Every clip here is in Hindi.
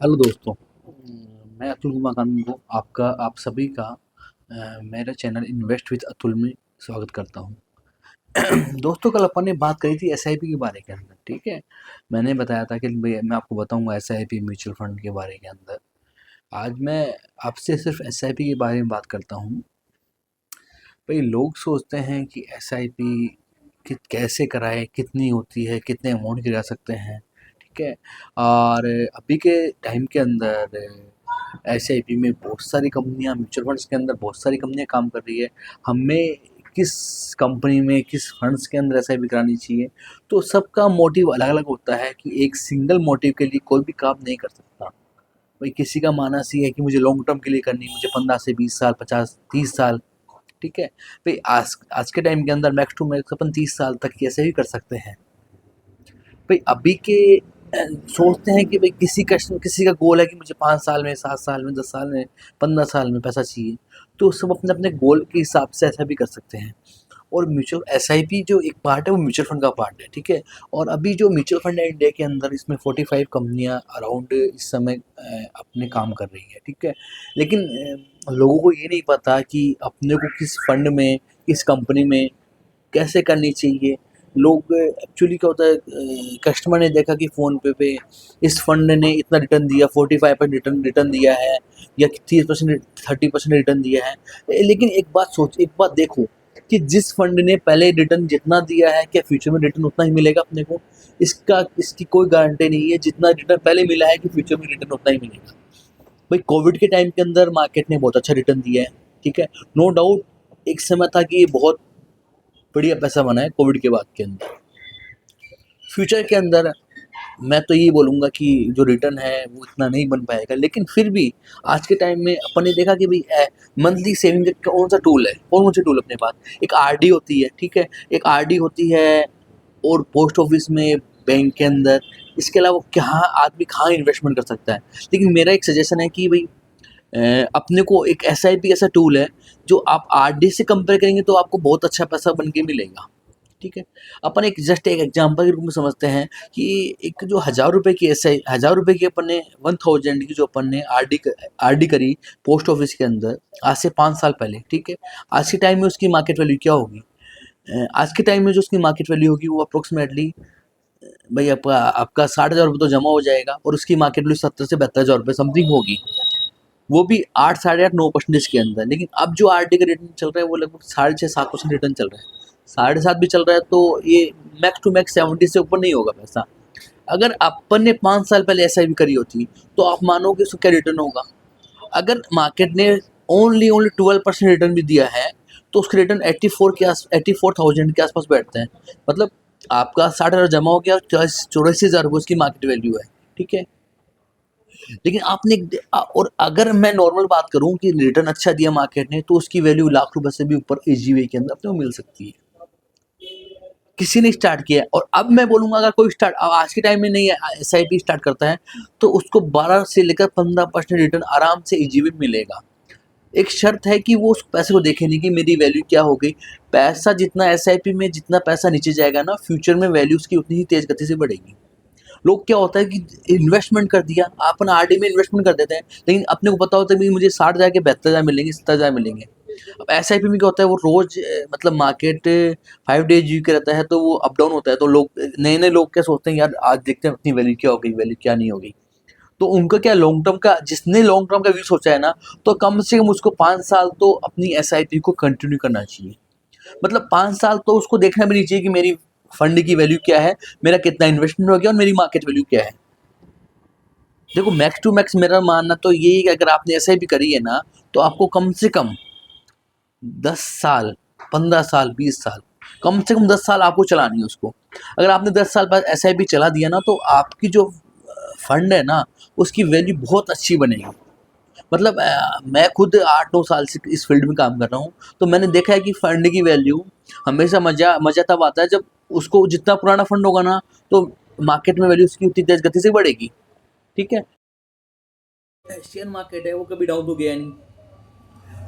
हेलो दोस्तों। मैं अतुल कुमार कानूनगो आप सभी का मेरे चैनल इन्वेस्ट विद अतुल में स्वागत करता हूँ। दोस्तों, कल अपन ने बात करी थी एसआईपी के बारे के अंदर। ठीक है, मैंने बताया था कि मैं आपको बताऊंगा एसआईपी म्यूचुअल फंड के बारे के अंदर। आज मैं आपसे सिर्फ एसआईपी के बारे में बात करता हूँ। भाई, लोग सोचते हैं कि एसआईपी कैसे कराएं, कितनी होती है, कितने अमाउंट गिरा सकते हैं। ठीक है, और अभी के टाइम के अंदर एसआईपी में बहुत सारी कंपनियां, म्यूचुअल फंड्स के अंदर बहुत सारी कंपनियां काम कर रही है। हमें किस कंपनी में, किस फंड्स के अंदर एसआईपी करानी चाहिए, तो सबका मोटिव अलग अलग होता है कि एक सिंगल मोटिव के लिए कोई भी काम नहीं कर सकता। भाई, किसी का मानना सी है कि मुझे लॉन्ग टर्म के लिए करनी है, मुझे 15 से 20 साल, 50, 30 साल। ठीक है, भाई आज आज के टाइम के अंदर मैक्स टू मैक्स अपन 30 साल तक की ऐसे भी कर सकते हैं। भाई, अभी के सोचते हैं कि भाई किसी का गोल है कि मुझे 5 साल में, 7 साल में, 10 साल में, 15 साल में पैसा चाहिए। तो सब अपने अपने गोल के हिसाब से ऐसा भी कर सकते हैं। और म्यूचुअल एसआईपी जो एक पार्ट है वो म्यूचुअल फंड का पार्ट है। ठीक है, और अभी जो म्यूचुअल फंड है इंडिया के अंदर, इसमें 45 कंपनियां अराउंड इस समय अपने काम कर रही है। ठीक है, लेकिन लोगों को ये नहीं पता कि अपने को किस फंड में, किस कंपनी में कैसे करनी चाहिए। लोग एक्चुअली क्या होता है, कस्टमर ने देखा कि फ़ोन पे इस फंड ने इतना रिटर्न दिया, 45% रिटर्न रिटर्न दिया है, या 30%, 30% रिटर्न दिया है। लेकिन एक बात देखो कि जिस फंड ने पहले रिटर्न जितना दिया है, क्या फ्यूचर में रिटर्न उतना ही मिलेगा अपने को? इसकी कोई गारंटी नहीं है। जितना रिटर्न पहले मिला है कि फ्यूचर में रिटर्न उतना ही मिलेगा। भाई, कोविड के टाइम के अंदर मार्केट ने बहुत अच्छा रिटर्न दिया है। ठीक है, नो डाउट एक समय था कि ये बहुत बढ़िया पैसा बना है कोविड के बाद के अंदर। फ्यूचर के अंदर मैं तो ये बोलूँगा कि जो रिटर्न है वो इतना नहीं बन पाएगा, लेकिन फिर भी आज के टाइम में अपन ने देखा कि भाई मंथली सेविंग का कौन सा टूल है, कौन से टूल अपने पास। एक आरडी होती है। ठीक है, एक आरडी होती है, और पोस्ट ऑफिस में, बैंक के अंदर। इसके अलावा कहाँ आदमी कहाँ इन्वेस्टमेंट कर सकता है। लेकिन मेरा एक सजेशन है कि भाई अपने को एक एसआईपी ऐसा टूल है जो आप आरडी से कंपेयर करेंगे तो आपको बहुत अच्छा पैसा बन के मिलेगा। ठीक है, अपन एक जस्ट एक एग्जांपल के रूप में समझते हैं कि एक जो 1000 रुपये की एसआई, 1000 रुपये की अपन ने 1000 की जो अपन ने आरडी करी पोस्ट ऑफिस के अंदर आज से 5 साल पहले। ठीक है, आज के टाइम में उसकी मार्केट वैल्यू क्या होगी? आज के टाइम में जो उसकी मार्केट वैल्यू होगी वो अप्रोक्सीमेटली, भाई आपका आपका 60,000 रुपये तो जमा हो जाएगा, और उसकी मार्केट वैल्यू 70 से 72 हज़ार रुपये समथिंग होगी। वो भी 8, साढ़े 8, 9% के अंदर। लेकिन अब जो आरडी का रिटर्न चल रहा है वो लगभग 6.5 7% रिटर्न चल रहा है। 7.5 भी चल रहा है तो ये मैक्स टू मैक्स 70 से ऊपर नहीं होगा पैसा। अगर अपन ने 5 साल पहले एस आई पी करी होती तो आप मानोगे उसको क्या रिटर्न होगा। अगर मार्केट ने ओनली ओनली 12% रिटर्न भी दिया है तो उसका रिटर्न 84,000 के आसपास बैठते हैं। मतलब आपका 60,000 जमा हो गया, 84,000 रुपये उसकी मार्केट वैल्यू है। ठीक है, लेकिन और अगर मैं नॉर्मल बात करूं कि रिटर्न अच्छा दिया मार्केट ने तो उसकी वैल्यू लाख रुपए से भी ऊपर एजीवे के अंदर अपने को मिल सकती है। किसी ने स्टार्ट किया है, और अब मैं बोलूंगा अगर कोई स्टार्ट आज के टाइम में नहीं एस आई पी स्टार्ट करता है तो उसको 12 से लेकर 15% रिटर्न आराम से एजीवे मिलेगा। एक शर्त है कि वो उस पैसे को देखे नहीं कि मेरी वैल्यू क्या हो गई। पैसा जितना एस आई पी में जितना पैसा नीचे जाएगा ना, फ्यूचर में वैल्यू उसकी उतनी ही तेज गति से बढ़ेगी। लोग क्या होता है कि इन्वेस्टमेंट कर दिया, अपन आरडी में इन्वेस्टमेंट कर देते हैं, लेकिन अपने को पता होता है कि मुझे 60,000 के 72,000 मिलेंगे, 70,000 मिलेंगे। अब एसआईपी में क्या होता है, वो रोज मतलब मार्केट 5 डेज जी के रहता है तो वो अप डाउन होता है। तो लोग, नए नए लोग क्या सोचते हैं, यार आज देखते हैं अपनी वैल्यू क्या हो गई, वैल्यू क्या नहीं हो गई। तो उनका क्या, लॉन्ग टर्म का, जिसने लॉन्ग टर्म का व्यू सोचा है ना, तो कम से कम उसको 5 साल तो अपनी एसआईपी को कंटिन्यू करना चाहिए। मतलब 5 साल तो उसको देखना भी नहीं चाहिए कि मेरी फंड की वैल्यू क्या है, मेरा कितना इन्वेस्टमेंट हो गया और मेरी मार्केट वैल्यू क्या है। देखो, मैक्स टू मैक्स मेरा मानना तो यही है कि अगर आपने ऐसे भी करी है ना, तो आपको कम से कम 10 साल, 15 साल, 20 साल, कम से कम 10 साल आपको चलानी है उसको। अगर आपने 10 साल बाद ऐसा भी चला दिया ना, तो आपकी जो फंड है ना, उसकी वैल्यू बहुत अच्छी बनेगी। मतलब मैं खुद 8 9 साल से इस फील्ड में काम कर रहा हूँ, तो मैंने देखा है कि फंड की वैल्यू हमेशा मजा मजा तब आता है जब उसको, जितना पुराना फंड होगा ना, तो मार्केट में वैल्यू उसकी उतनी तेज गति से बढ़ेगी। ठीक है, शेयर मार्केट है वो कभी डाउन तो गया नहीं।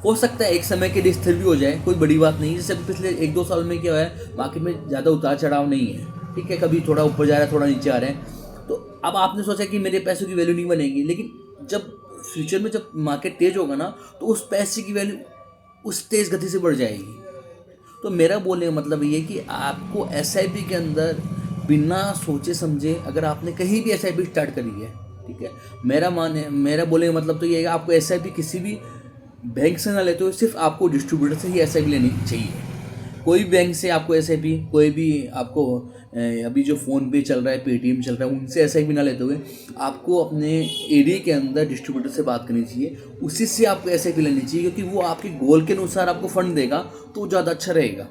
हो सकता है एक समय के लिए स्थिर भी हो जाए, कोई बड़ी बात नहीं। जैसे पिछले 1 2 साल में क्या है, मार्केट में ज़्यादा उतार चढ़ाव नहीं है। ठीक है, कभी थोड़ा ऊपर जा रहा है, थोड़ा नीचे आ रहे हैं। तो अब आपने सोचा कि मेरे पैसों की वैल्यू नहीं बनेगी, लेकिन जब फ्यूचर में जब मार्केट तेज होगा ना, तो उस पैसे की वैल्यू उस तेज़ गति से बढ़ जाएगी। तो मेरा बोलने का मतलब ये है कि आपको एसआईपी के अंदर बिना सोचे समझे, अगर आपने कहीं भी एसआईपी स्टार्ट करी है, ठीक है, मेरा बोलने का मतलब तो ये है कि आपको एसआईपी किसी भी बैंक से ना लेते हो, सिर्फ आपको डिस्ट्रीब्यूटर से ही एसआईपी लेनी चाहिए। कोई बैंक से आपको एसआईपी, कोई भी आपको अभी जो फ़ोन पे चल रहा है, पेटीएम चल रहा है, उनसे एसआईपी ना लेते हुए आपको अपने एरिया के अंदर डिस्ट्रीब्यूटर से बात करनी चाहिए, उसी से आपको एसआईपी लेनी चाहिए, क्योंकि वो आपके गोल के अनुसार आपको फंड देगा तो ज़्यादा अच्छा रहेगा।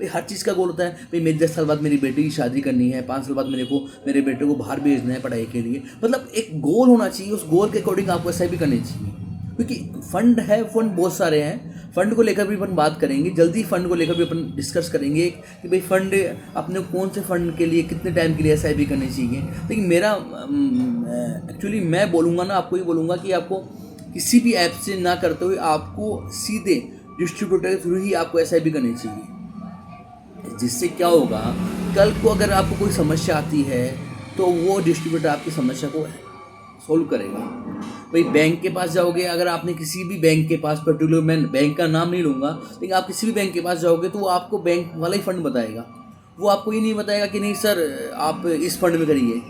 भाई हर चीज़ का गोल होता है, भाई मेरी 10 साल बाद मेरी बेटी की शादी करनी है, 5 साल बाद मेरे बेटे को बाहर भेजना है पढ़ाई के लिए, मतलब एक गोल होना चाहिए, उस गोल के अकॉर्डिंग आपको एसआईपी करनी चाहिए। क्योंकि फंड है, फंड बहुत सारे हैं, फंड को लेकर भी अपन बात करेंगे, जल्दी फंड को लेकर भी अपन डिस्कस करेंगे कि भाई फंड अपने कौन से फंड के लिए कितने टाइम के लिए एसआईपी करनी चाहिए। लेकिन मेरा एक्चुअली मैं बोलूँगा ना, आपको ये बोलूँगा कि आपको किसी भी ऐप से ना करते हुए आपको सीधे डिस्ट्रीब्यूटर के थ्रू ही आपको एसआईपी करनी चाहिए। जिससे क्या होगा, कल को अगर आपको कोई समस्या आती है तो वो डिस्ट्रीब्यूटर आपकी समस्या को सोल्व करेगा। भाई बैंक के पास जाओगे, अगर आपने किसी भी बैंक के पास, पर्टिकुलर मैं बैंक का नाम नहीं लूँगा, लेकिन आप किसी भी बैंक के पास जाओगे तो वो आपको बैंक वाला ही फंड बताएगा। वो आपको ये नहीं बताएगा कि नहीं सर आप इस फंड में करिए,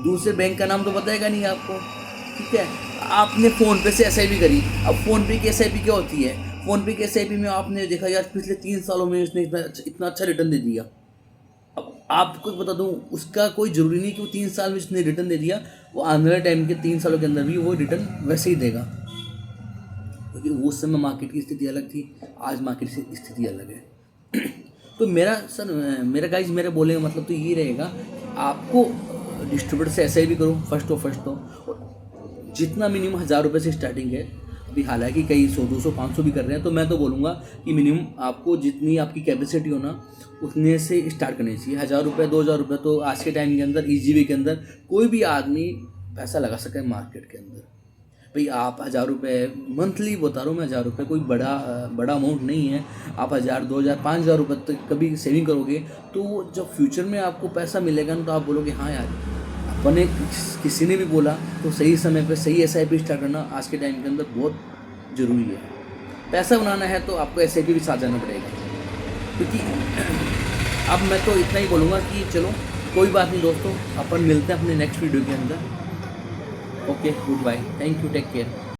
दूसरे बैंक का नाम तो बताएगा नहीं आपको, ठीक है। आपने फ़ोनपे से एसआईपी करी, अब फ़ोनपे की एसआईपी क्या होती है, फ़ोनपे की एसआईपी में आपने देखा यार पिछले 3 सालों में उसने इतना अच्छा रिटर्न दे दिया। अब आपको बता दूं, उसका कोई ज़रूरी नहीं कि वो 3 साल में उसने रिटर्न दे दिया, वो आने वाले टाइम के 3 सालों के अंदर भी वो रिटर्न वैसे ही देगा, क्योंकि उस समय मार्केट की स्थिति अलग थी, आज मार्केट की स्थिति अलग है। तो मेरा गाइज मेरा बोलने का मतलब तो ये रहेगा, आपको डिस्ट्रीब्यूटर से एसआईपी करो फर्स्ट तो जितना मिनिमम 1000 रुपये से स्टार्टिंग है। अभी हालांकि कई 100, 200, 500 भी कर रहे हैं, तो मैं तो बोलूँगा कि मिनिमम आपको जितनी आपकी कैपेसिटी हो ना, उतने से स्टार्ट करनी चाहिए। 1000 रुपये, 2000 रुपये तो आज के टाइम के अंदर ईजीवे के अंदर कोई भी आदमी पैसा लगा सके मार्केट के अंदर। भाई आप 1000 रुपये मंथली बता रहा हूँ मैं, 1000 रुपये कोई बड़ा अमाउंट नहीं है। आप 1000, 2000, 5000 रुपये तक कभी सेविंग करोगे तो जब फ्यूचर में आपको पैसा मिलेगा ना, तो आप बोलोगे हाँ यार, अपने किसी ने भी बोला तो सही समय पे सही एसआईपी स्टार्ट करना आज के टाइम के अंदर बहुत ज़रूरी है। पैसा बनाना है तो आपको एसआईपी भी साथ जाना पड़ेगा। क्योंकि अब मैं तो इतना ही बोलूँगा कि चलो कोई बात नहीं दोस्तों, अपन मिलते हैं अपने नेक्स्ट वीडियो के अंदर। Okay, good bye, thank you, take care.